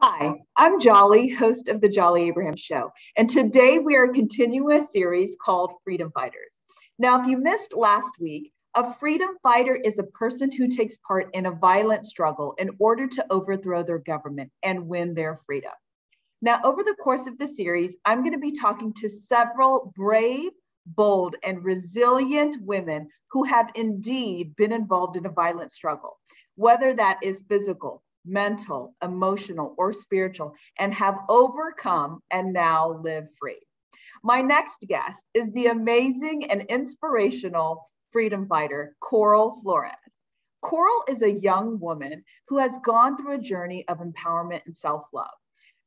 Hi, I'm Jolly, host of the Jolly Abraham Show, and today we are continuing a series called Freedom Fighters. Now, if you missed last week, a freedom fighter is a person who takes part in a violent struggle in order to overthrow their government and win their freedom. Now, over the course of the series, I'm going to be talking to several brave, bold, and resilient women who have indeed been involved in a violent struggle, whether that is physical, mental, emotional, or spiritual, and have overcome and now live free. My next guest is the amazing and inspirational freedom fighter, Coral Flores. Coral is a young woman who has gone through a journey of empowerment and self-love.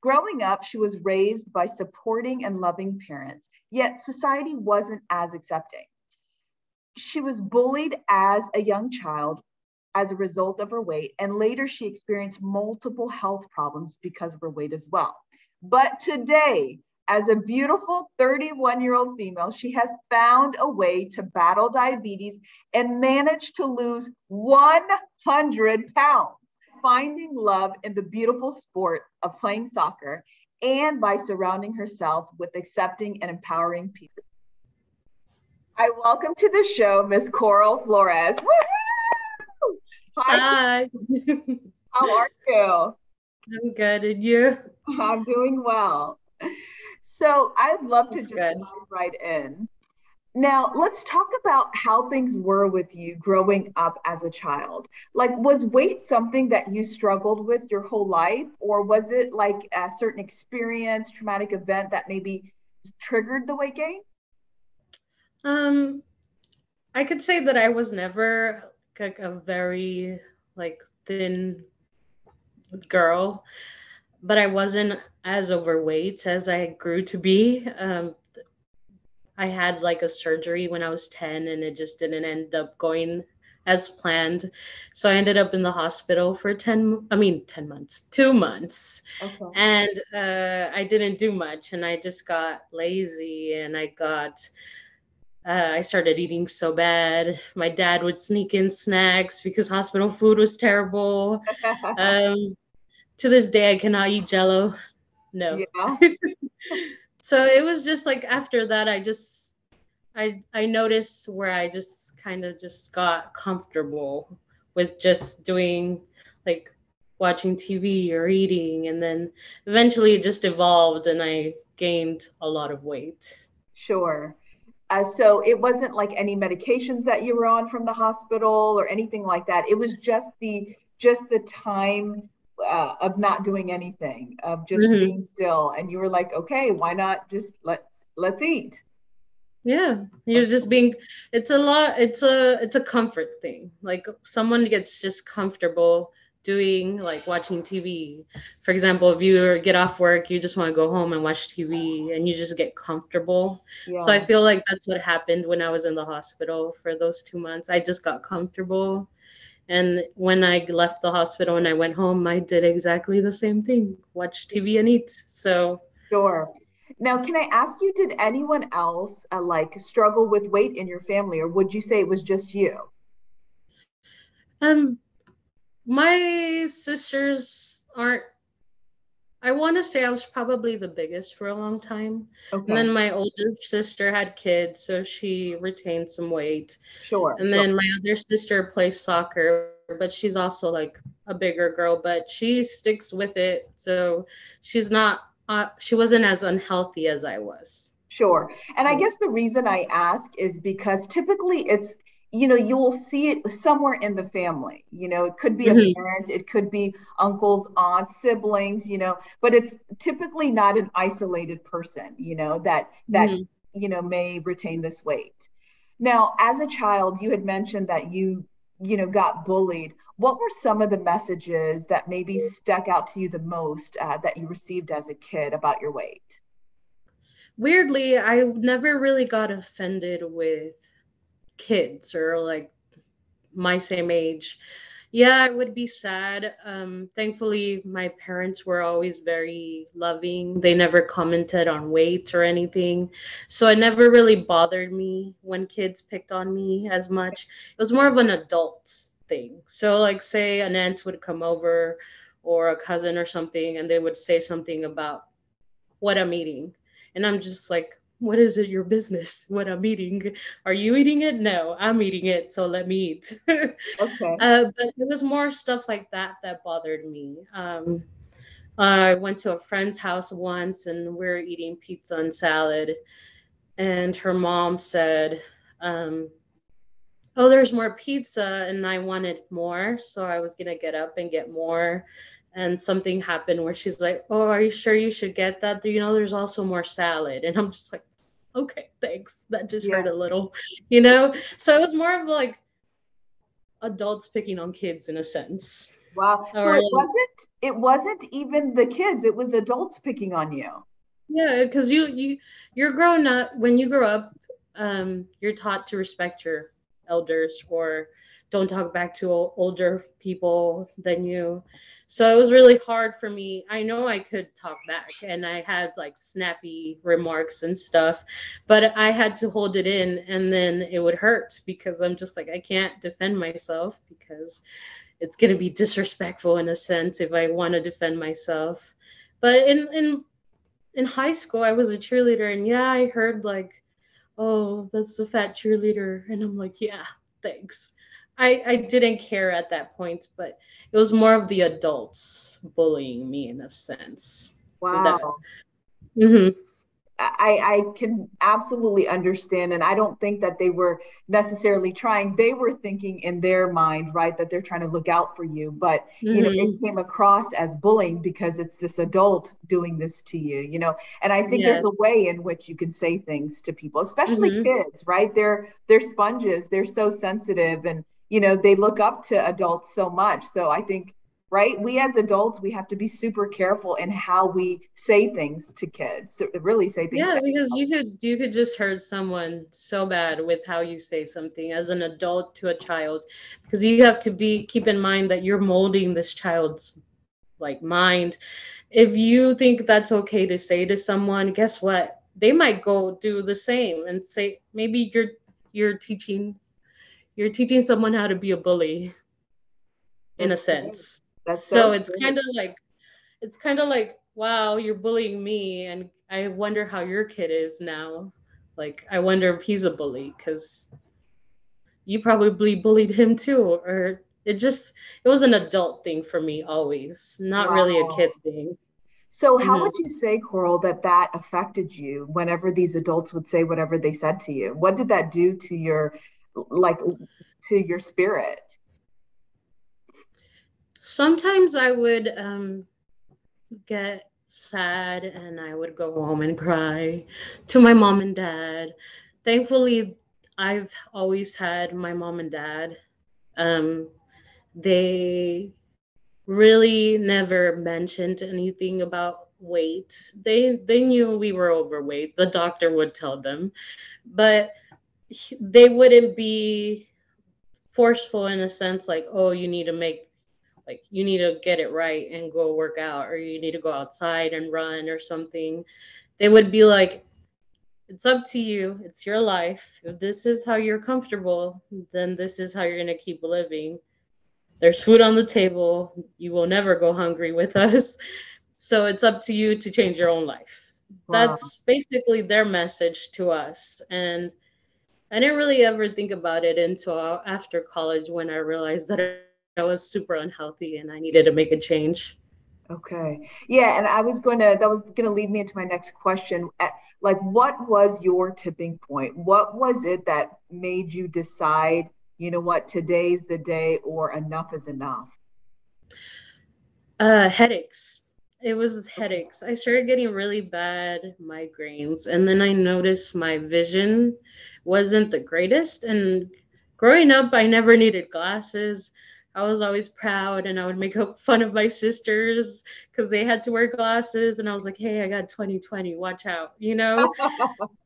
Growing up, she was raised by supporting and loving parents, yet society wasn't as accepting. She was bullied as a young child as a result of her weight, and later she experienced multiple health problems because of her weight as well. But today, as a beautiful 31-year-old female, she has found a way to battle diabetes and managed to lose 100 pounds, finding love in the beautiful sport of playing soccer and by surrounding herself with accepting and empowering people. I welcome to the show, Miss Coral Flores. Woo-hoo! Hi. Hi, How are you? I'm good, and you? I'm doing well. So I'd love to That's just good. dive right in. Now, let's talk about how things were with you growing up as a child. Like, was weight something that you struggled with your whole life, or was it like a certain experience, traumatic event that maybe triggered the weight gain? Um, I could say that I was never like a very thin girl, but I wasn't as overweight as I grew to be. I had like a surgery when I was 10 and it just didn't end up going as planned. So I ended up in the hospital for 10 months, 2 months. Okay. And I didn't do much and I just got lazy and I started eating so bad. My dad would sneak in snacks because hospital food was terrible. Um, to this day, I cannot eat Jello. No. Yeah, So it was just like after that, I noticed where I just kind of just got comfortable with just doing like watching TV or eating, and then eventually it just evolved, and I gained a lot of weight. sure. So it wasn't like any medications that you were on from the hospital or anything like that. It was just the time of not doing anything, of just Hmm. being still, and you were like, okay, why not just let's eat. Yeah, you're Okay. just being, it's a comfort thing. Like someone gets just comfortable doing like watching TV. For example, if you get off work, you just want to go home and watch TV and you just get comfortable. So I Yeah, feel like that's what happened when I was in the hospital for those 2 months. I just got comfortable. And when I left the hospital and I went home, I did exactly the same thing, watch TV and eat. So, sure. Now, can I ask you, did anyone else like struggle with weight in your family, or would you say it was just you? um, my sisters aren't, I want to say I was probably the biggest for a long time. And Okay, then my older sister had kids, so she retained some weight. sure, And sure. then my other sister plays soccer, but she's also like a bigger girl, but she sticks with it. So she wasn't as unhealthy as I was. Sure. And I guess the reason I ask is because typically you will see it somewhere in the family. It could be a Hmm. parent, it could be uncles, aunts, siblings, but it's typically not an isolated person, that Hmm. may retain this weight. Now, as a child, you had mentioned that you got bullied. What were some of the messages that maybe stuck out to you the most that you received as a kid about your weight? Weirdly, I never really got offended with kids or like my same age. Yeah, I would be sad. Thankfully, my parents were always very loving. They never commented on weight or anything. So it never really bothered me when kids picked on me as much. It was more of an adult thing. So, like, say an aunt would come over or a cousin or something, and they would say something about what I'm eating. And I'm just like, what is it your business what I'm eating? Are you eating it? No, I'm eating it, so let me eat. Okay. But it was more stuff like that that bothered me. I went to a friend's house once and we were eating pizza and salad, and her mom said, um, oh, there's more pizza, and I wanted more, so I was gonna get up and get more. And something happened where she's like, oh, are you sure you should get that? You know, there's also more salad. And I'm just like, okay, thanks. That just hurt Yeah. a little, you know? So it was more of like adults picking on kids in a sense. Wow. So Or it wasn't even the kids, it was adults picking on you. yeah, because you're growing up. When you grow up, you're taught to respect your elders or don't talk back to older people than you. So it was really hard for me. I know I could talk back and I had like snappy remarks and stuff, but I had to hold it in, and then it would hurt because I'm just like, I can't defend myself because it's going to be disrespectful in a sense if I want to defend myself. But in high school, I was a cheerleader, and yeah, I heard like, "Oh, that's the fat cheerleader," and I'm like, "Yeah, thanks." I didn't care at that point, but it was more of the adults bullying me in a sense. That. Wow. Hmm. I can absolutely understand. And I don't think that they were necessarily trying, they were thinking in their mind, right, that they're trying to look out for you. But, it Hmm. came across as bullying because it's this adult doing this to you. And I think there's Yes. a way in which you can say things to people, especially Hmm. kids, right? They're sponges, they're so sensitive and, they look up to adults so much. So I think, right, we as adults, we have to be super careful in how we say things to kids, so really say things Yeah, to because you could just hurt someone so bad with how you say something as an adult to a child, because you have to be keep in mind that you're molding this child's like mind. If you think that's okay to say to someone, guess what? They might go do the same and say maybe you're teaching you're teaching someone how to be a bully in a That's true. sense. That's so So true. it's kind of like, wow, you're bullying me, and I wonder how your kid is now. Like, I wonder if he's a bully because you probably bullied him too, or it was an adult thing for me always, not really a Wow. kid thing. So how Hmm. would you say, Coral, that affected you whenever these adults would say whatever they said to you? What did that do to like, to your spirit? Sometimes I would get sad and I would go home and cry to my mom and dad. Thankfully, I've always had my mom and dad. Um, they really never mentioned anything about weight. They knew we were overweight. The doctor would tell them, but they wouldn't be forceful in a sense like, oh, you need to get it right and go work out, or you need to go outside and run or something. They would be like, it's up to you. It's your life. If this is how you're comfortable, then this is how you're going to keep living. There's food on the table. You will never go hungry with us. So it's up to you to change your own life. Wow. That's basically their message to us. And I didn't really ever think about it until after college when I realized that I was super unhealthy and I needed to make a change. Okay. Yeah, and that was gonna lead me into my next question. Like, what was your tipping point? What was it that made you decide, you know what, today's the day or enough is enough? Headaches. It was Okay. headaches. I started getting really bad migraines, and then I noticed my vision wasn't the greatest. And growing up, I never needed glasses. I was always proud, and I would make fun of my sisters because they had to wear glasses, and I was like, "Hey, I got 20/20. Watch out," you know.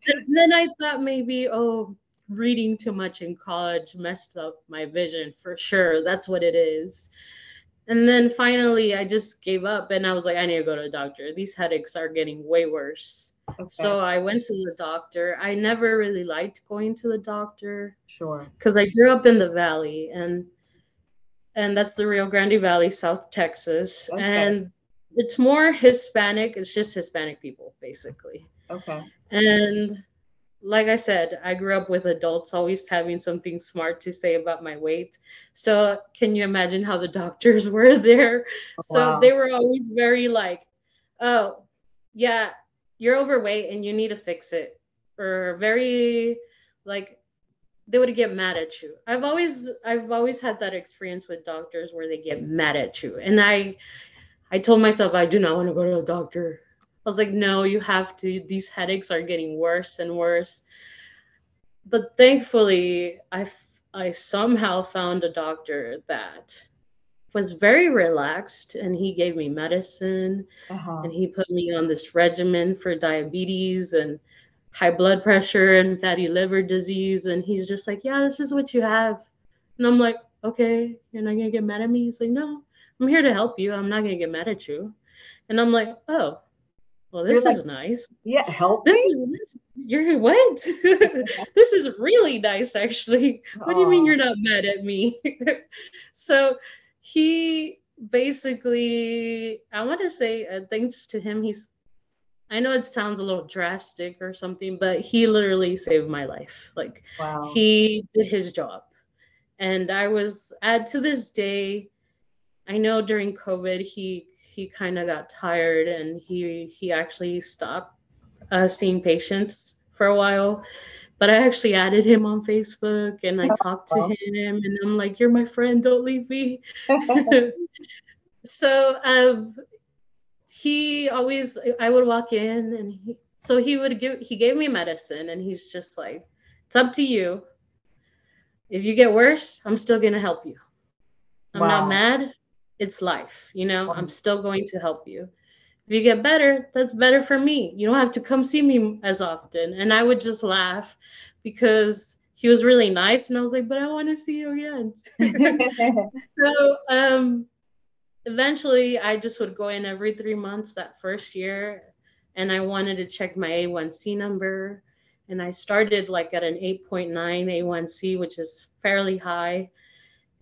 And then I thought maybe, oh, reading too much in college messed up my vision for sure. That's what it is. And then finally, I just gave up and I was like, I need to go to a doctor. These headaches are getting way worse. Okay. So I went to the doctor. I never really liked going to the doctor Sure. because I grew up in the valley, and and that's the Rio Grande Valley, South Texas. Okay. And it's more Hispanic. It's just Hispanic people, basically. Okay. And like I said, I grew up with adults always having something smart to say about my weight. So can you imagine how the doctors were there? So Wow. they were always very like, oh, yeah, you're overweight and you need to fix it. Or very like they would get mad at you. I've always had that experience with doctors where they get mad at you. And I told myself I do not want to go to a doctor. I was like, no, you have to. These headaches are getting worse and worse. But thankfully, I somehow found a doctor that was very relaxed, and he gave me medicine, Uh-huh. and he put me on this regimen for diabetes and high blood pressure and fatty liver disease. And he's just like, yeah, this is what you have. And I'm like, okay, you're not gonna get mad at me? He's like, no, I'm here to help you. I'm not gonna get mad at you. And I'm like, oh, well, You're this like, is nice. yeah, help This me? is this, you're what? This is really nice, actually. What do you mean you're Oh, not mad at me? So he basically, I want to say, thanks to him, I know it sounds a little drastic or something, but he literally saved my life. Like wow. he did his job. And I was at to this day, I know during COVID he kind of got tired and he actually stopped seeing patients for a while. But I actually added him on Facebook and I talked to Well, him and I'm like, you're my friend, don't leave me. So he always I would walk in and he gave me medicine and he's just like, it's up to you. If you get worse, I'm still gonna help you. I'm not wow. mad. It's life, I'm Wow. still going to help you. If you get better, that's better for me. You don't have to come see me as often. And I would just laugh because he was really nice. And I was like, but I want to see you again. So eventually, I just would go in every 3 months that first year. And I wanted to check my A1C number. And I started like at an 8.9 A1C, which is fairly high.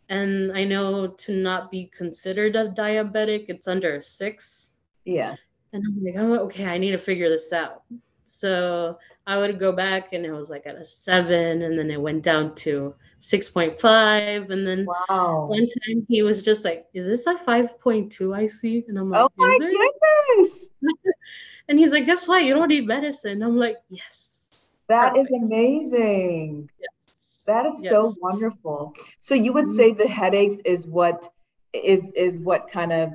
And I know to not be considered a diabetic, it's under a 6. Yeah. And I'm like, oh, okay, I need to figure this out. So I would go back and it was like at a 7, and then it went down to 6.5. And then Wow. one time he was just like, is this a 5.2 I see? And I'm Oh like, my is it? goodness. And he's like, guess what? You don't need medicine. I'm like, yes, That is perfect. amazing. Yes. That is so Yes. wonderful. So you would Mhm. say the headaches is what kind of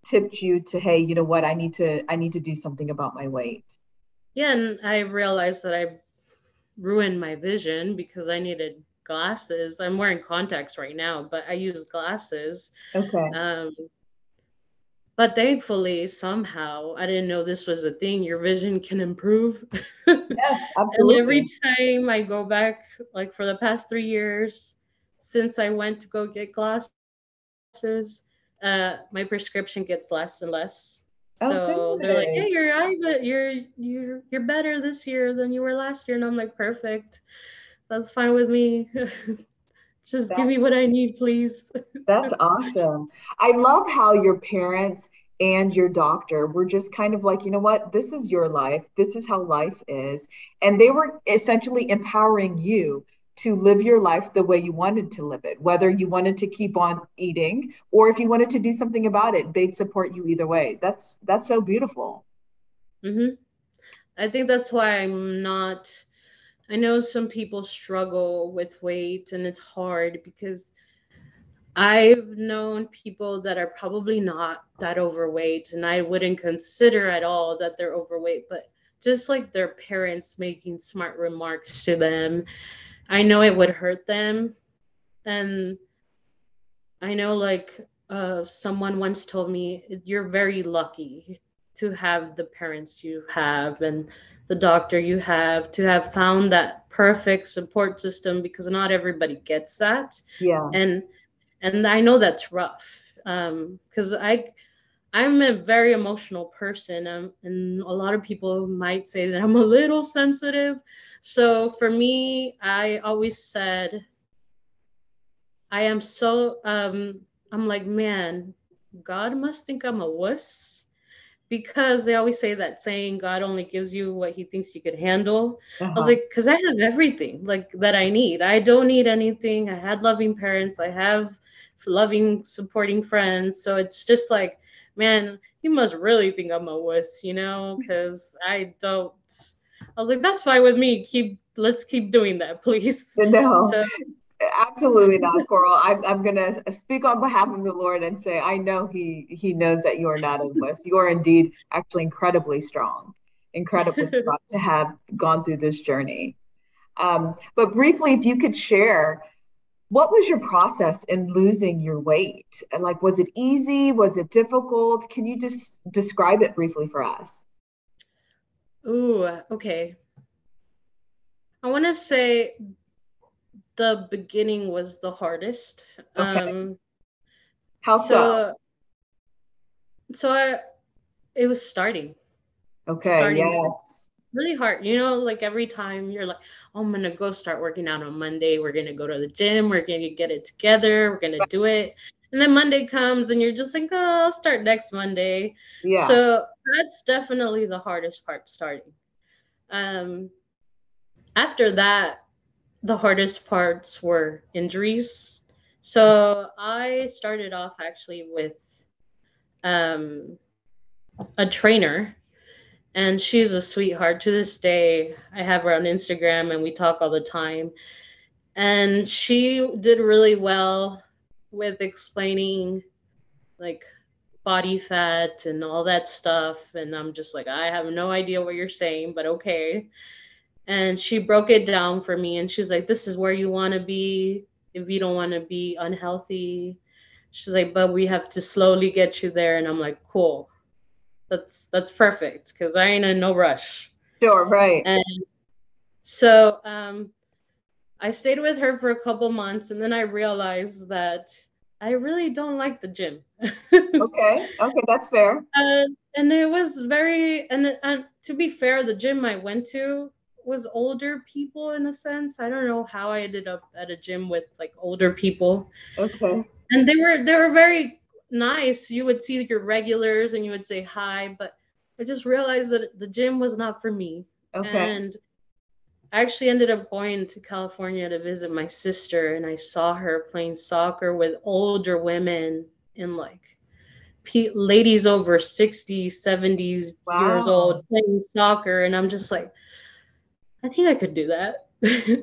tipped you to, hey, you know what, I need to do something about my weight. Yeah. And I realized that I ruined my vision because I needed glasses. I'm wearing contacts right now, but I use glasses. Okay. Um, But thankfully, somehow, I didn't know this was a thing. Your vision can improve. Yes, And every absolutely. time I go back, like for the past 3 years, since I went to go get glasses, my prescription gets less and less. So Oh, they're like, "Hey, your good. eye, but you're better this year than you were last year," and I'm like, "Perfect, that's fine with me. Just give That me what I need, please." That's awesome. I love how your parents and your doctor were just kind of like, you know what, this is your life. This is how life is. And they were essentially empowering you to live your life the way you wanted to live it, whether you wanted to keep on eating or if you wanted to do something about it, they'd support you either way. That's so beautiful. Hmm. I think that's why I'm not. I know some people struggle with weight and it's hard because I've known people that are probably not that overweight and I wouldn't consider at all that they're overweight, but just like their parents making smart remarks to them, I know it would hurt them. And I know like someone once told me you're very lucky to have the parents you have and the doctor you have to have found that perfect support system because not everybody gets that. Yes. And I know that's rough because I'm a very emotional person, and a lot of people might say that I'm a little sensitive. So for me, I always said I am so I'm like, man, God must think I'm a wuss, because they always say that saying, God only gives you what he thinks you could handle. I was Uh-huh. like, because I have everything like that I need. I don't need anything. I had loving parents. I have loving, supporting friends. So it's just like, man, you must really think I'm a wuss, because I don't. I was like, that's fine with me. Let's keep doing that, please. No, So absolutely not, Coral. I'm going to speak on behalf of the Lord and say, I know he knows that you are not a wuss. You are indeed actually incredibly strong to have gone through this journey. But briefly, if you could share, what was your process in losing your weight? Like, was it easy? Was it difficult? Can you just describe it briefly for us? ooh, okay. I want to say the beginning was the hardest. Okay. How so? So so I it was Okay. starting Yes. really hard. Like every time you're like, oh, I'm gonna go start working out on Monday. We're gonna go to the gym. We're gonna get it together. We're gonna do it. And then Monday comes and you're just like, oh, I'll start next Monday. Yeah. So that's definitely the hardest part, starting. Um, After that, the hardest parts were injuries. So I started off actually with um, a trainer, and she's a sweetheart. To this day, I have her on Instagram and we talk all the time. And she did really well with explaining like body fat and all that stuff. And I'm just like, I have no idea what you're saying, but okay. And she broke it down for me, and she's like, this is where you want to be if you don't want to be unhealthy. She's like, but we have to slowly get you there. And I'm like, cool. That's perfect, because I ain't in no rush. Sure. Right. And so I stayed with her for a couple months, and then I realized that I really don't like the gym. Okay. Okay. That's fair. And it was and to be fair, the gym I went to was older people in a sense. I don't know how I ended up at a gym with like older people. Okay. And they were very nice. You would see your regulars and you would say hi, but I just realized that the gym was not for me. Okay. And I actually ended up going to California to visit my sister, and I saw her playing soccer with older women in like ladies over 60, 70 years Wow. old playing soccer. And I'm just like, I think I could do that.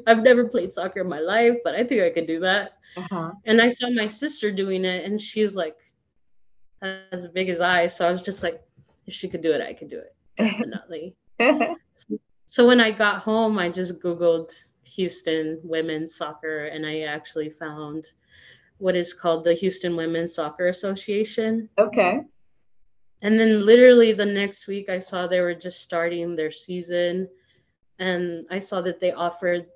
I've never played soccer in my life, but I think I could do that. Uh-huh. And I saw my sister doing it, and she's like as big as I. So I was just like, if she could do it, I could do it. Definitely. So when I got home, I just Googled Houston women's soccer, and I actually found what is called the Houston Women's Soccer Association. Okay. And then literally the next week, I saw they were just starting their season, and I saw that they offered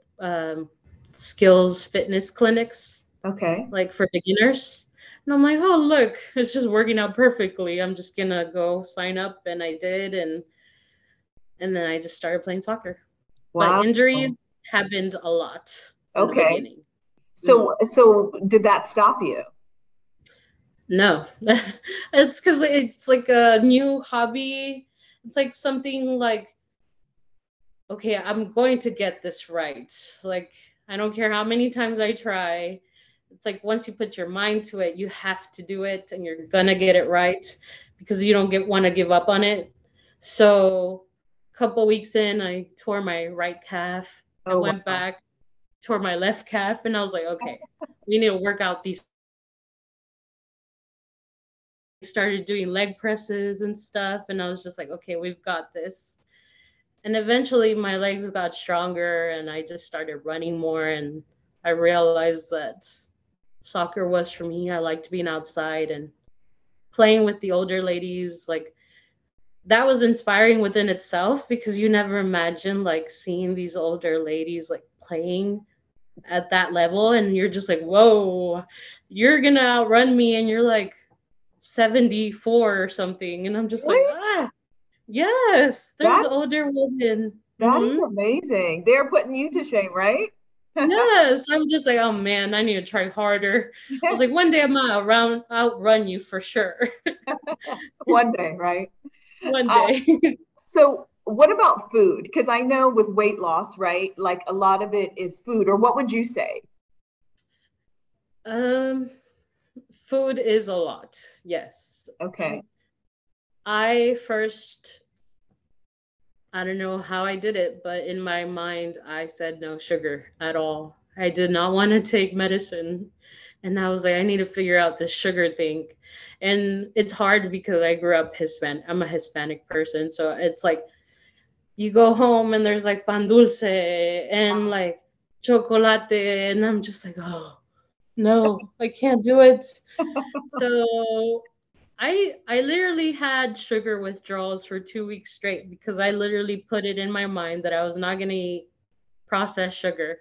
skills fitness clinics, Okay. like for beginners. And I'm like, oh, look, it's just working out perfectly. I'm just gonna go sign up, and I did, and then I just started playing soccer. But Wow. injuries happened a lot in the Okay. beginning. Mhm. So did that stop you? No, it's because it's like a new hobby. It's like something like, okay, I'm going to get this right. Like, I don't care how many times I try. It's like once you put your mind to it, you have to do it, and you're gonna get it right, because you don't want to give up on it. So, a couple weeks in, I tore my right calf. I Oh, went wow. back, tore my left calf, and I was like, okay, we need to work out these. Started doing leg presses and stuff, and I was just like, okay, we've got this. And eventually my legs got stronger, and I just started running more, and I realized that soccer was for me. I liked being outside and playing with the older ladies. Like, that was inspiring within itself, because you never imagine like seeing these older ladies like playing at that level, and you're just like, whoa, you're gonna outrun me, and you're like 74 or something. And I'm just like, Really? ah, yes, there's That's older women. that is Hmm. amazing. They're putting you to shame, right? Yes, I'm just like, oh man, I need to try harder. I was like, one day I'm gonna outrun you for sure. One day, right? One Uh, day. so what about food? Because I know with weight loss, right? Like a lot of it is food, or what would you say? Um, Food is a lot. Yes. Okay. I first, I don't know how I did it, but in my mind, I said no sugar at all. I did not want to take medicine. And I was like, I need to figure out this sugar thing. And it's hard because I grew up Hispanic. I'm a Hispanic person. So it's like you go home and there's like pan dulce and like chocolate. And I'm just like, oh, no, I can't do it. So I literally had sugar withdrawals for 2 weeks straight because I literally put it in my mind that I was not gonna eat processed sugar.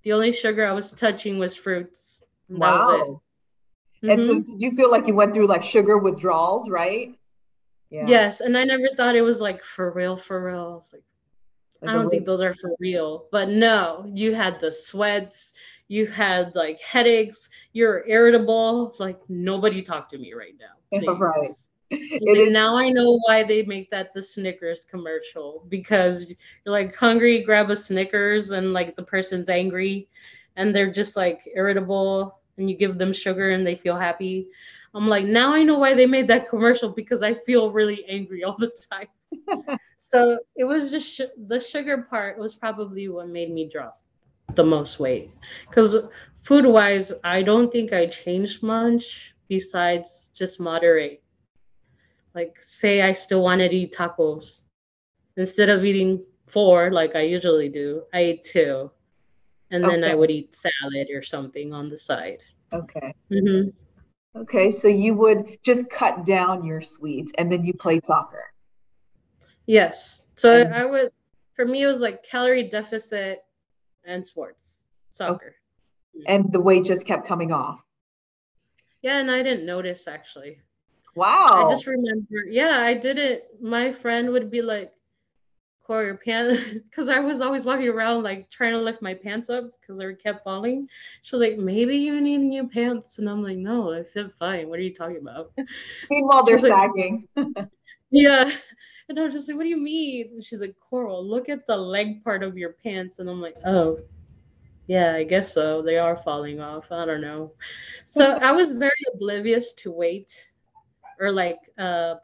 The only sugar I was touching was fruits, and that was it. Wow. And so Hmm. did you feel like you went through like sugar withdrawals, right? Yeah. Yes, and I never thought it was like for real, for real. I was like, Like I a don't think real, those are for real. But no, you had the sweats, you had like headaches, you're irritable. Like nobody talk to me right now, right. please. It And is. now I know why they make that the Snickers commercial because you're like hungry, grab a Snickers, and like the person's angry and they're just like irritable, and you give them sugar and they feel happy. I'm like, now I know why they made that commercial because I feel really angry all the time. So it was just the sugar part was probably what made me drop the most weight. Because food wise, I don't think I changed much besides just moderate. Like, say I still wanted to eat tacos. Instead of eating four like I usually do, I ate two. And then I Okay. would eat salad or something on the side. Okay. Hmm. Okay. So you would just cut down your sweets and then you played soccer. Yes. So And I would, for me, it was like calorie deficit and sports, okay. soccer. Mm. And the weight just kept coming off. Yeah, and I didn't notice actually. I Wow. just remember, yeah, I did it. My friend would be like, Corey, your pants, because I was always walking around like trying to lift my pants up because they kept falling. She was like, maybe you need new pants. And I'm like, no, I fit fine. What are you talking about? Meanwhile, they're She's like, sagging. yeah. And I was just like, what do you mean? And she's like, Coral, look at the leg part of your pants. And I'm like, oh, yeah, I guess so. They are falling off. I don't know. So I was very oblivious to weight or like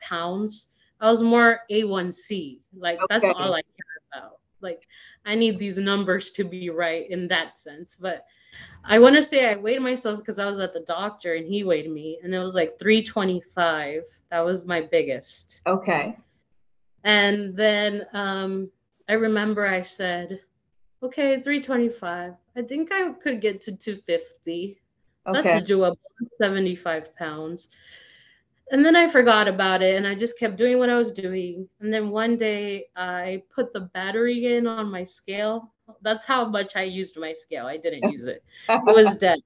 pounds. I was more A1C. Like that's all Okay. I care about. Like I need these numbers to be right in that sense. But I want to say I weighed myself because I was at the doctor and he weighed me and it was like 325. That was my biggest. Okay. And then I remember I said, okay, 325. I think I could get to 250. That's Okay. doable. 75 pounds. And then I forgot about it and I just kept doing what I was doing. And then one day I put the battery in on my scale. That's how much I used my scale. I didn't use it. It was dead.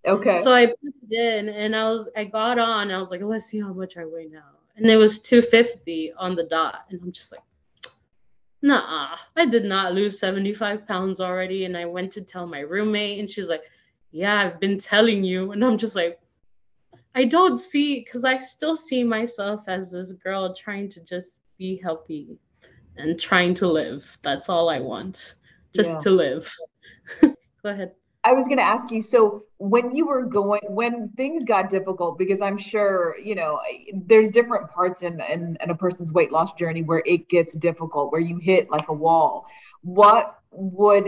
Okay. So I put it in and I got on. I was like, let's see how much I weigh now. And it was 250 on the dot. And I'm just like, nah, I did not lose 75 pounds already. And I went to tell my roommate and she's like, yeah, I've been telling you. And I'm just like, I don't see, because I still see myself as this girl trying to just be healthy and trying to live. That's all I want, just Yeah. to live. Go ahead. I was going to ask you, so when you were going, when things got difficult, because I'm sure, there's different parts in a person's weight loss journey where it gets difficult, where you hit like a wall. What would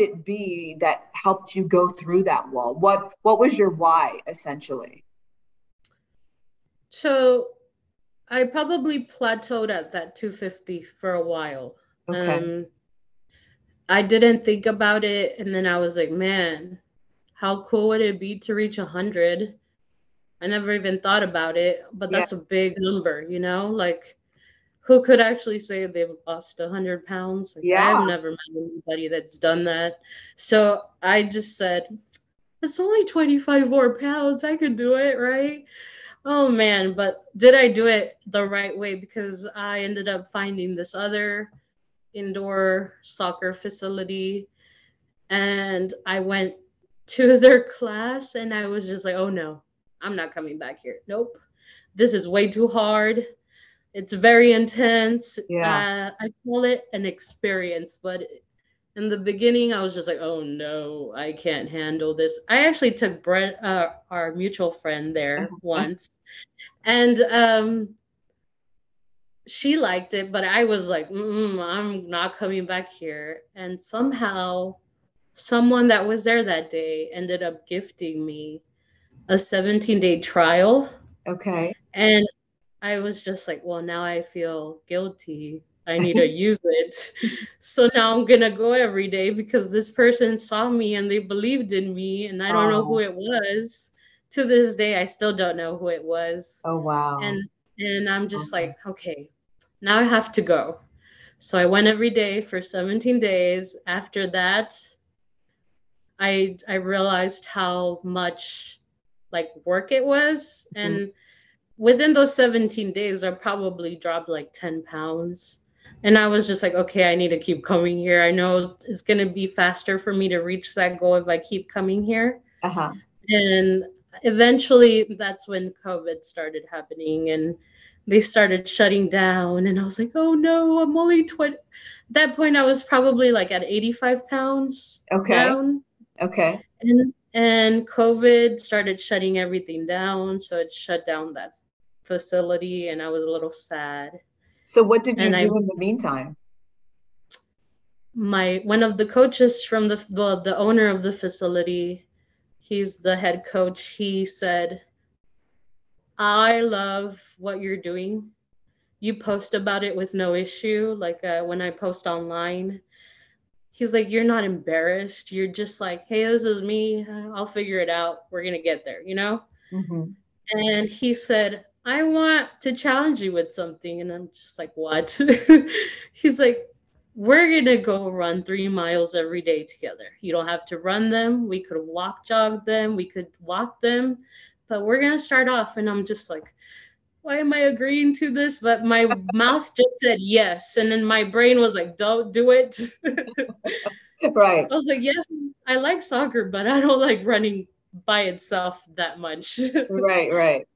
it be that helped you go through that wall? What was your why essentially? So I probably plateaued at that 250 for a while. Okay. Um, I didn't think about it, and then I was like, man, how cool would it be to reach 100? I never even thought about it, but Yeah. that's a big number, you know? Like, who could actually say they've lost 100 pounds? Like I've Yeah. never met anybody that's done that. So I just said, it's only 25 more pounds. I could do it, right? Oh man, but did I do it the right way? Because I ended up finding this other indoor soccer facility And I went to their class and I was just like, oh no, I'm not coming back here. Nope. This is way too hard. It's very intense. Yeah. I call it an experience, but in the beginning, I was just like, oh no, I can't handle this. I actually took Brett, our mutual friend, there once, and she liked it, but I was like, I'm not coming back here. And somehow, someone that was there that day ended up gifting me a 17-day trial. Okay. And I was just like, well, now I feel guilty. I need to use it. So now I'm going to go every day because this person saw me and they believed in me and I don't know who Oh, it was. To this day, I still don't know who it was. oh wow. And I'm That's just awesome. like, okay, now I have to go. So I went every day for 17 days. After that, I realized how much like work it was. Mhm. And within those 17 days, I probably dropped like 10 pounds. And I was just like, okay, I need to keep coming here. I know it's going to be faster for me to reach that goal if I keep coming here. Uh-huh. And eventually, that's when COVID started happening and they started shutting down. And I was like, oh no, I'm only 20. At that point, I was probably like at 85 pounds Okay. down. Okay. And COVID started shutting everything down, so it shut down that facility, and I was a little sad. So what did you And I do in the meantime? my one of the coaches from the owner of the facility, he's the head coach. He said, "I love what you're doing. You post about it with no issue. Like when I post online." He's like, you're not embarrassed. You're just like, hey, this is me. I'll figure it out. We're gonna get there, you know? Hmm. And he said, I want to challenge you with something. And I'm just like, what? He's like, we're going to go run 3 miles every day together. You don't have to run them. We could walk, jog them. We could walk them. But we're going to start off. And I'm just like, why am I agreeing to this? But my mouth just said yes. And then my brain was like, don't do it. Right. I was like, yes, I like soccer, but I don't like running by itself that much. Right. Right.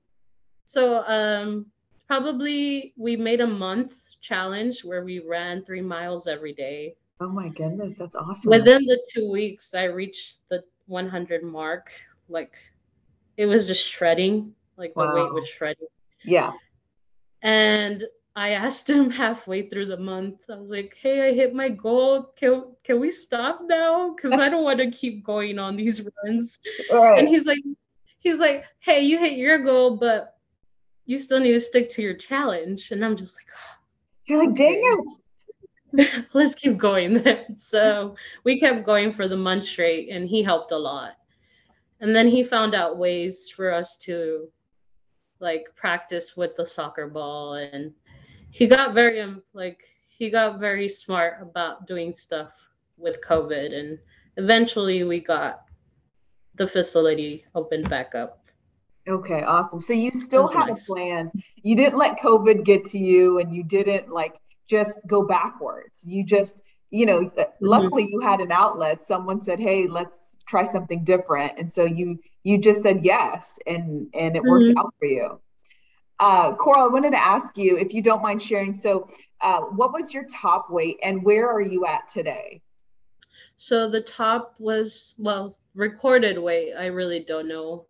So probably we made a month challenge where we ran 3 miles every day. Oh my goodness, that's awesome. Within the 2 weeks, I reached the 100 mark. Like it was just shredding, like the weight was Wow. shredding. Yeah. And I asked him halfway through the month, I was like, hey, I hit my goal. Can we stop now? Because I don't want to keep going on these runs. And Right. he's like, hey, you hit your goal, but you still need to stick to your challenge. And I'm just like, You're oh, like, dang okay, it. let's keep going then. So we kept going for the month straight, and he helped a lot. And then he found out ways for us to like practice with the soccer ball, and he got very he got very smart about doing stuff with COVID, and eventually we got the facility opened back up. Okay, awesome. So you It still was had a nice. plan. You didn't let COVID get to you and you didn't like just go backwards. You just, Mhm. luckily you had an outlet. Someone said, "Hey, let's try something different." And so you just said yes and it worked Mhm. out for you. Coral, I wanted to ask you if you don't mind sharing. So, what was your top weight and where are you at today? So the top was, well, recorded weight, I really don't know,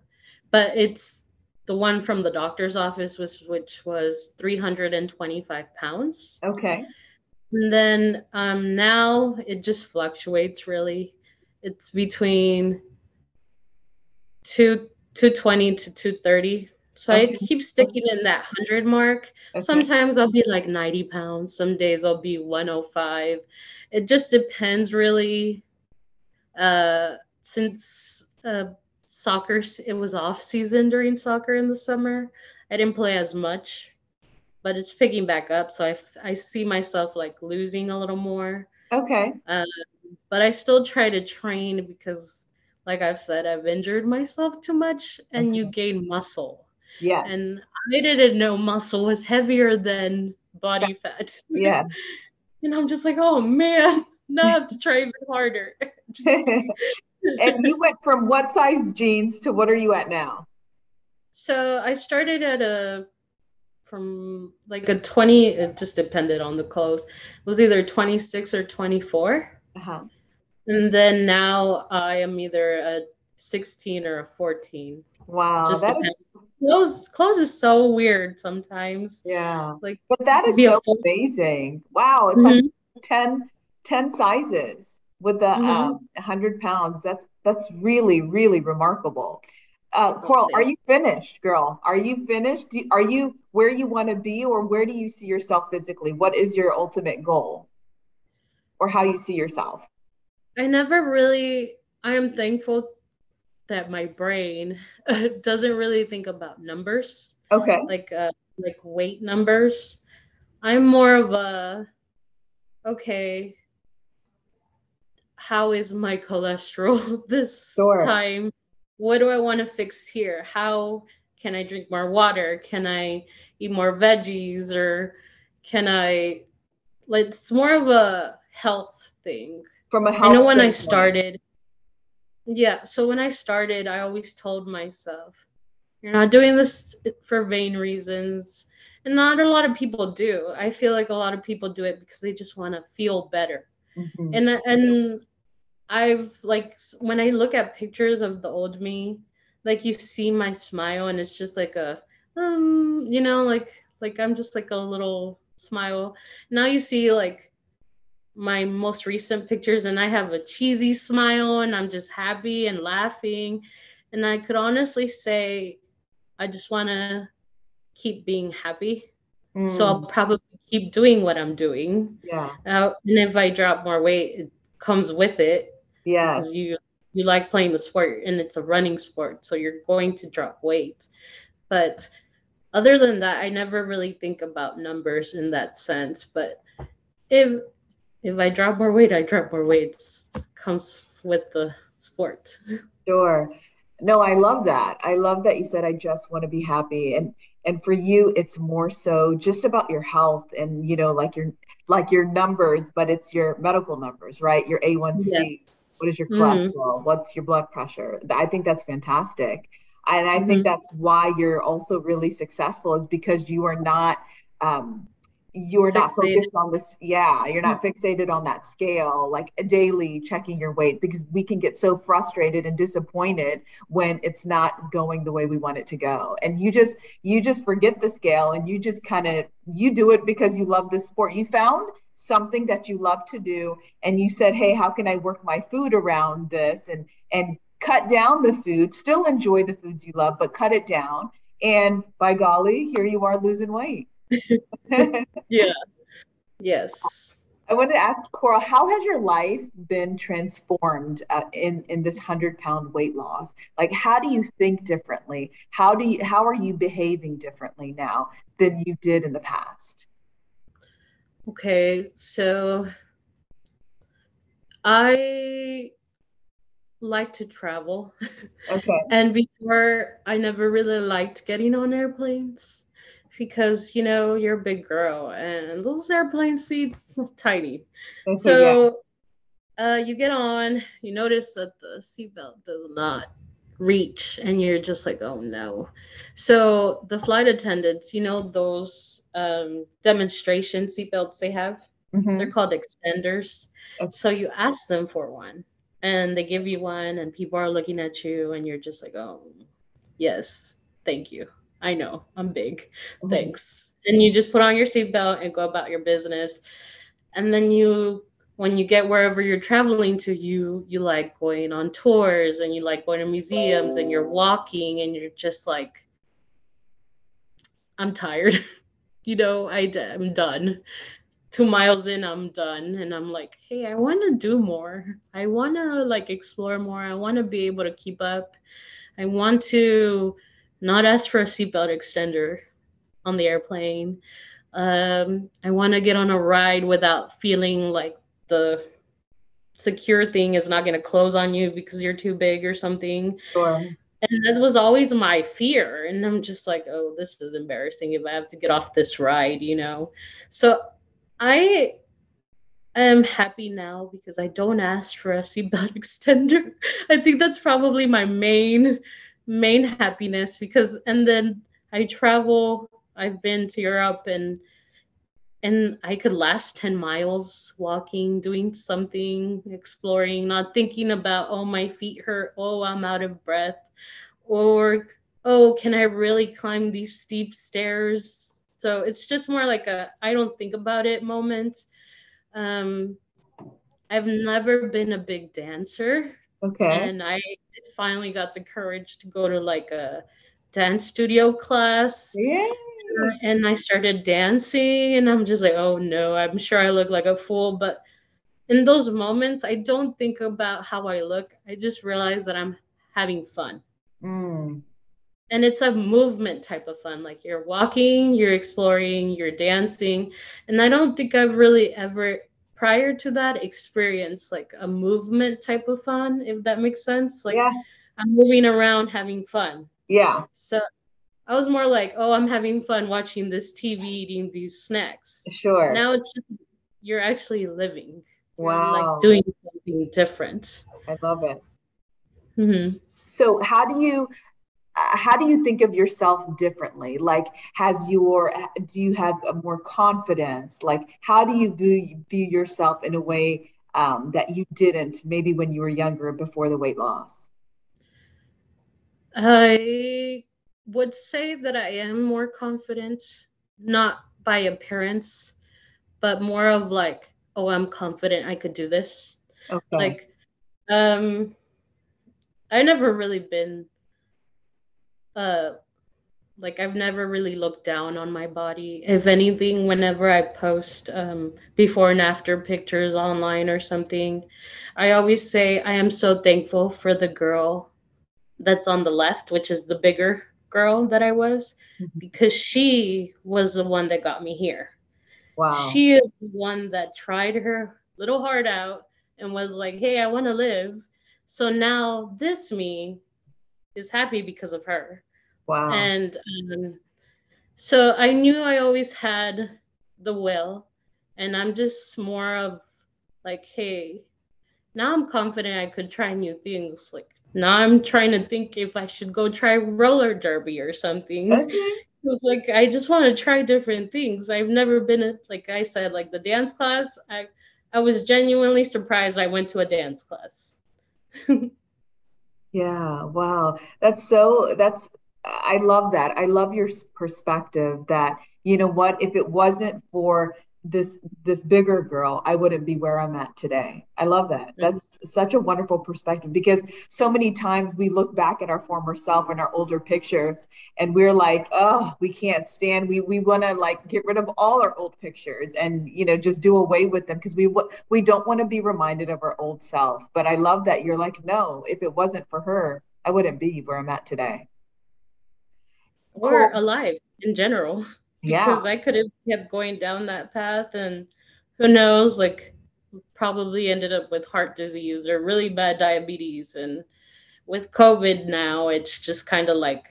but it's the one from the doctor's office was which was 325 pounds. Okay. And then now it just fluctuates really. It's between two 220 to 230. So I Okay. keep sticking in that 100 mark. Okay. Sometimes I'll be like 90 pounds. Some days I'll be 105. It just depends really. Since soccer, it was off season during soccer in the summer. I didn't play as much, but it's picking back up. So I see myself like losing a little more. Okay. Uh, but I still try to train because, like I've said, I've injured myself too much and you Okay. gain muscle. Yes. And I didn't know muscle was heavier than body fat. Yes. And I'm just like, oh man. Now I have to try even harder. Just kidding. And you went from what size jeans to what are you at now? So I started at from like a 20, it just depended on the clothes. It was either 26 or 24. Uh-huh. And then now I am either a 16 or a 14. Wow, Just that depends. is, Clothes is so weird sometimes. yeah. Like But that to is be a so full. amazing. Wow, it's like Hmm. 10 sizes with the Hmm. 100 pounds. That's really, really remarkable. Oh, Coral, are thanks. you finished, girl? Are you finished? Are you where you want to be, or where do you see yourself physically? What is your ultimate goal, or how you see yourself? I never really, I am thankful that my brain doesn't really think about numbers, Okay. like uh like weight numbers. I'm more of a, okay, how is my cholesterol this Sure. time? What do I want to fix here? How can I drink more water? Can I eat more veggies? Or can I, like, it's more of a health thing. From a I know health when I standpoint. started, yeah, so when I started, I always told myself, you're not doing this for vain reasons. And not a lot of people do. I feel like a lot of people do it because they just want to feel better. Mhm. And I've like when I look at pictures of the old me, like you see my smile and it's just like a like I'm just like a little smile. Now you see like my most recent pictures and I have a cheesy smile and I'm just happy and laughing. And I could honestly say I just want to keep being happy. So I'll Mm, probably keep doing what I'm doing. yeah. And if I drop more weight, it comes with it because Yes. you like playing the sport and it's a running sport, so you're going to drop weight. But other than that, I never really think about numbers in that sense. But if if I drop more weight, I drop more weight. It comes with the sport. Sure. No, I love that. I love that you said I just want to be happy. And for you, it's more so just about your health and like your numbers, but it's your medical numbers, right? Your A1C. Yes. What is your Mm-hmm. cholesterol? What's your blood pressure? I think that's fantastic. And I think Mm-hmm. that's why you're also really successful is because um you're not Fixated. focused on this. Yeah, you're not fixated on that scale, like daily checking your weight, because we can get so frustrated and disappointed when it's not going the way we want it to go. And you just forget the scale and you just kind of you do it because you love this sport. You found something that you love to do and you said, hey, how can I work my food around this and cut down the food, still enjoy the foods you love, but cut it down. And by golly, here you are losing weight. Yeah. Yes. I wanted to ask Coral, how has your life been transformed in this 100-pound weight loss? Like, how do you think differently? How are you behaving differently now than you did in the past? Okay. So I like to travel. Okay, And before, I never really liked getting on airplanes because, you're a big girl and those airplane seats are tiny. okay, yeah. So you get on, you notice that the seatbelt does not reach, and you're just like, oh no. So the flight attendants, those demonstration seatbelts they have, they're Hmm. called extenders. So you ask them for one, and they give you one, and people are looking at you, and you're just like, oh, yes, thank you. I know, I'm big. Hmm. Thanks. And you just put on your seatbelt and go about your business. And then when you get wherever you're traveling to, you like going on tours and you like going to museums and you're walking and you're just like, I'm tired. I'm done. 2 miles in, I'm done. And I'm like, hey, I want to do more. I want to like explore more. I want to be able to keep up. I want to not ask for a seatbelt extender on the airplane. I want to get on a ride without feeling like the secure thing is not going to close on you because you're too big or something. Sure. And that was always my fear. And I'm just like, oh, this is embarrassing if I have to get off this ride. So I I am happy now because I don't ask for a seatbelt extender. I think that's probably my main happiness because and then I travel. I've been to Europe and I could last 10 miles walking, doing something, exploring, not thinking about, oh, my feet hurt, oh, I'm out of breath, or, oh, can I really climb these steep stairs? So it's just more like a I don't think about it moment. Um, I've never been a big dancer, Okay. and I finally got the courage to go to like a dance studio class Yay. and I started dancing and I'm just like, oh no, I'm sure I look like a fool. But in those moments, I don't think about how I look. I just realize that I'm having fun. Mm. And it's a movement type of fun. Like you're walking, you're exploring, you're dancing. And I don't think I've really ever, prior to that, experienced like a movement type of fun, if that makes sense. Like Yeah. I'm moving around having fun. Yeah. So I was more like, oh, I'm having fun watching this TV, eating these snacks. Sure. Now it's just you're actually living. You're like Wow. doing something different. I love it. Hmm. So how do you think of yourself differently? Like, do you have a more confidence? Like, how do you view yourself in a way that you didn't maybe when you were younger before the weight loss? I would say that I am more confident, not by appearance, but more of like, oh, I'm confident I could do this. Okay. Like, um, I never really been uh like I've never really looked down on my body. If anything, whenever I post before and after pictures online or something, I always say I am so thankful for the girl that's on the left, which is the bigger girl that I was, Mhm. because she was the one that got me here. Wow. She is the one that tried her little heart out and was like, hey, I want to live. So now this me is happy because of her. Wow. And so I knew I always had the will, and I'm just more of like, hey, now I'm confident I could try new things. Like now I'm trying to think if I should go try roller derby or something. Okay. It's like I just want to try different things. I've never been like I said, like the dance class. I was genuinely surprised I went to a dance class. Yeah, wow. I love that. I love your perspective that, you know what, if it wasn't for this bigger girl, I wouldn't be where I'm at today. I love that. That's such a wonderful perspective because so many times we look back at our former self and our older pictures and we're like, oh, we can't stand. We want to like get rid of all our old pictures and, you know, just do away with them because we don't want to be reminded of our old self. But I love that you're like, no, if it wasn't for her, I wouldn't be where I'm at today. Or Cool. alive in general, Yeah. because I could have kept going down that path and who knows, like probably ended up with heart disease or really bad diabetes. And with COVID now, it's just kind of like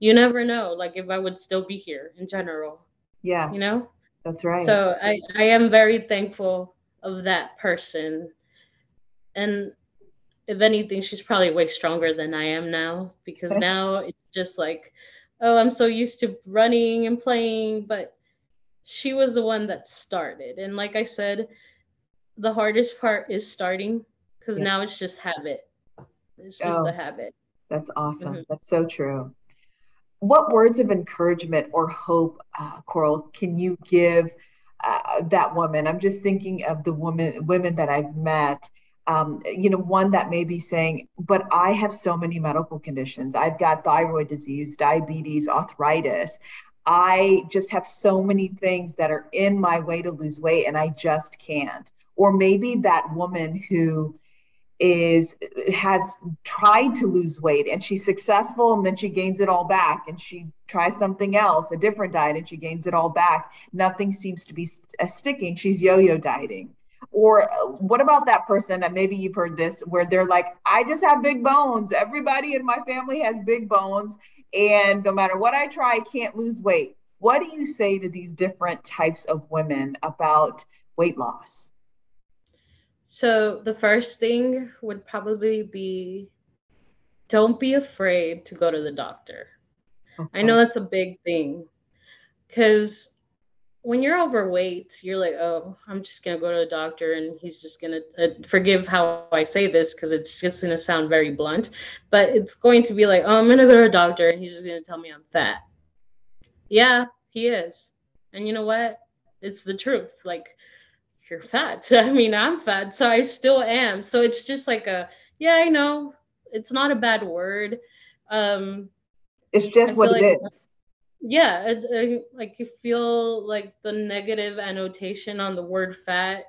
you never know, like if I would still be here in general, Yeah, you know? that's right. So I am very thankful of that person. And if anything, she's probably way stronger than I am now because now it's just like, oh, I'm so used to running and playing, but she was the one that started. And like I said, the hardest part is starting because Yeah. now it's just habit. It's just a Oh, habit. that's Hmm. awesome. That's so true. What words of encouragement or hope, Coral, can you give that woman? I'm just thinking of the women that I've met. You know, one that may be saying, "But I have so many medical conditions. I've got thyroid disease, diabetes, arthritis. I just have so many things that are in my way to lose weight, and I just can't." Or maybe that woman who is has tried to lose weight and she's successful and then she gains it all back and she tries something else, a different diet, and she gains it all back. Nothing seems to be sticking. She's yo-yo dieting. Or what about that person that maybe you've heard this where they're like, I just have big bones, everybody in my family has big bones, and no matter what I try I can't lose weight. What do you say to these different types of women about weight loss? So the first thing would probably be, don't be afraid to go to the doctor. I Okay. know that's a big thing because when you're overweight, you're like, oh, I'm just gonna go to the doctor and he's just gonna forgive how I say this because it's just gonna sound very blunt, but it's going to be like, oh, I'm gonna go to a doctor and he's just gonna tell me I'm fat. Yeah, he is. And you know what? It's the truth. Like, you're fat. I mean, I'm fat, so I still am. So it's just like a, yeah, I know. It's not a bad word. Um, It's I just what feel it like, is. yeah, like you feel like the negative annotation on the word fat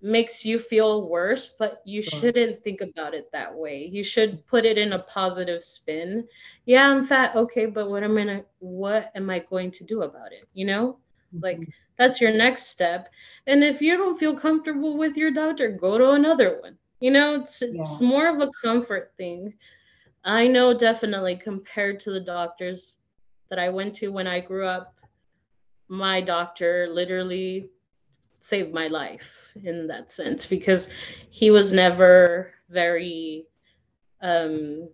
makes you feel worse, but you Sure. shouldn't think about it that way. You should put it in a positive spin. Yeah, I'm fat. Okay, but what am I going to do about it? You know? Mhm. Like that's your next step. And if you don't feel comfortable with your doctor, go to another one. You know, it's Yeah. more of a comfort thing. I know definitely compared to the doctors that I went to when I grew up, my doctor literally saved my life in that sense because he was never very um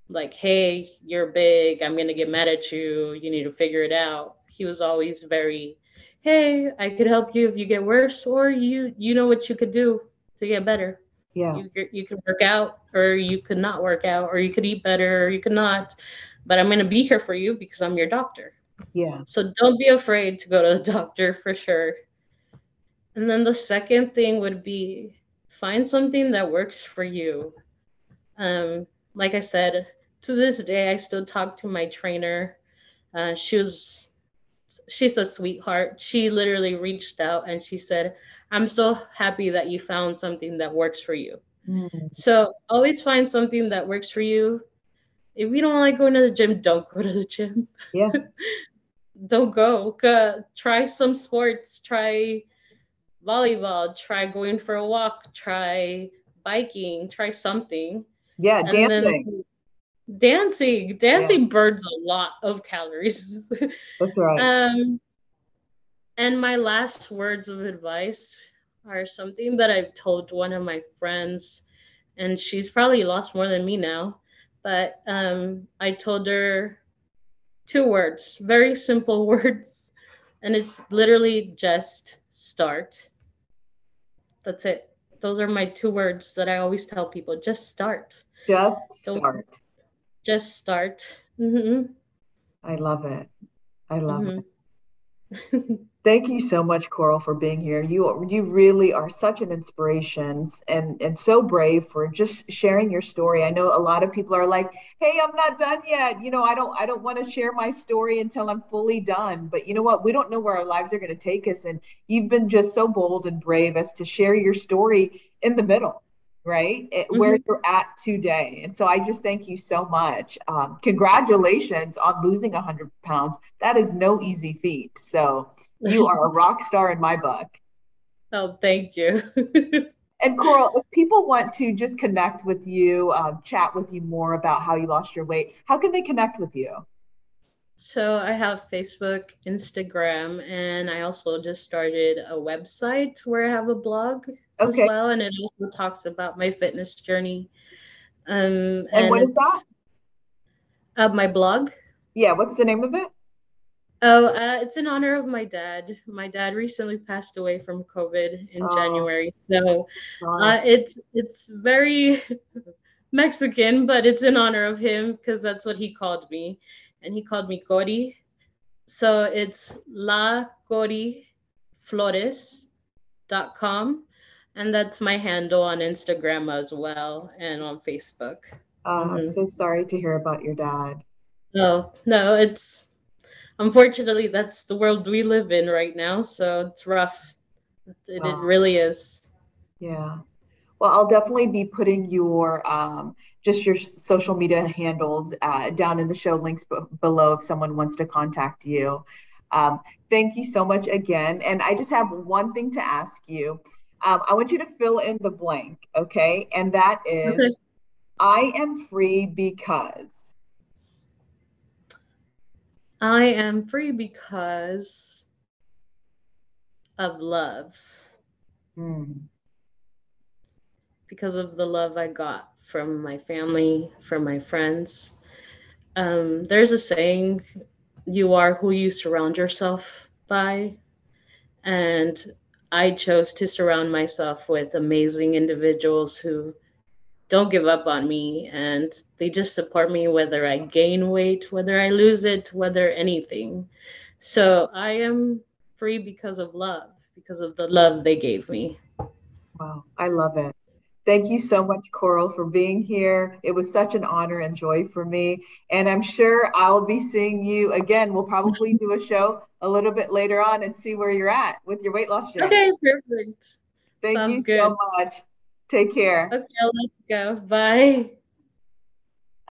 like, hey, you're big, I'm gonna get mad at you, you need to figure it out. He was always very, hey, I could help you if you get worse, or you know what you could do to get better. Yeah. You could work out, or you could not work out, or you could eat better, or you could not, but I'm gonna be here for you because I'm your doctor. Yeah. So don't be afraid to go to the doctor for sure. And then the second thing would be, find something that works for you. Like I said, to this day, I still talk to my trainer. She was, she's a sweetheart. She literally reached out and she said, I'm so happy that you found something that works for you. Mm. So always find something that works for you. If you don't like going to the gym, don't go to the gym. Yeah. Don't go. Try some sports. Try volleyball, try going for a walk, try biking, try something. Yeah. And then Dancing. dancing. Yeah. Dancing burns a lot of calories. That's right. um, and my last words of advice are something that I've told one of my friends, and she's probably lost more than me now. But I told her two words, very simple words, and it's literally just start. That's it. Those are my two words that I always tell people. Just start. Just Don't start. just start. Mm-hmm. I love it. I love it. Mm-hmm. Thank you so much, Coral, for being here. You really are such an inspiration and so brave for just sharing your story. I know a lot of people are like, "Hey, I'm not done yet. I don't want to share my story until I'm fully done." But you know what? We don't know where our lives are going to take us, and you've been just so bold and brave as to share your story in the middle, right? Where Mm-hmm. you're at today. And so I just thank you so much. Congratulations on losing 100 pounds. That is no easy feat. So you are a rock star in my book. Oh, thank you. And Coral, if people want to just connect with you, chat with you more about how you lost your weight, how can they connect with you? So I have Facebook, Instagram, and I also just started a website where I have a blog as Okay. well, and it also talks about my fitness journey. And And what is that? it's my blog. Yeah, what's the name of it? Oh, it's in honor of my dad. My dad recently passed away from COVID in Oh, January, I'm so so sorry. it's very Mexican, but it's in honor of him because that's what he called me, and he called me Cori. So it's La Cori Flores.com, and that's my handle on Instagram as well and on Facebook. I'm Hmm. so sorry to hear about your dad. No, no, it's unfortunately that's the world we live in right now, so it's rough. It Oh, really is. yeah. Well, I'll definitely be putting your just your social media handles down in the show links below if someone wants to contact you. Um, Thank you so much again. And I just have one thing to ask you. I want you to fill in the blank, okay? And that is, Okay. I am free because. I am free because of love. Hmm, because of the love I got from my family, from my friends. There's a saying, you are who you surround yourself by. And I chose to surround myself with amazing individuals who don't give up on me, and they just support me whether I gain weight, whether I lose it, whether anything. So I am free because of love, because of the love they gave me. Wow, I love it. Thank you so much, Coral, for being here. It was such an honor and joy for me. And I'm sure I'll be seeing you again. We'll probably do a show a little bit later on and see where you're at with your weight loss journey. Okay, perfect. Thank you Sounds so good. much. Take care. Okay, I'll let you go. Bye.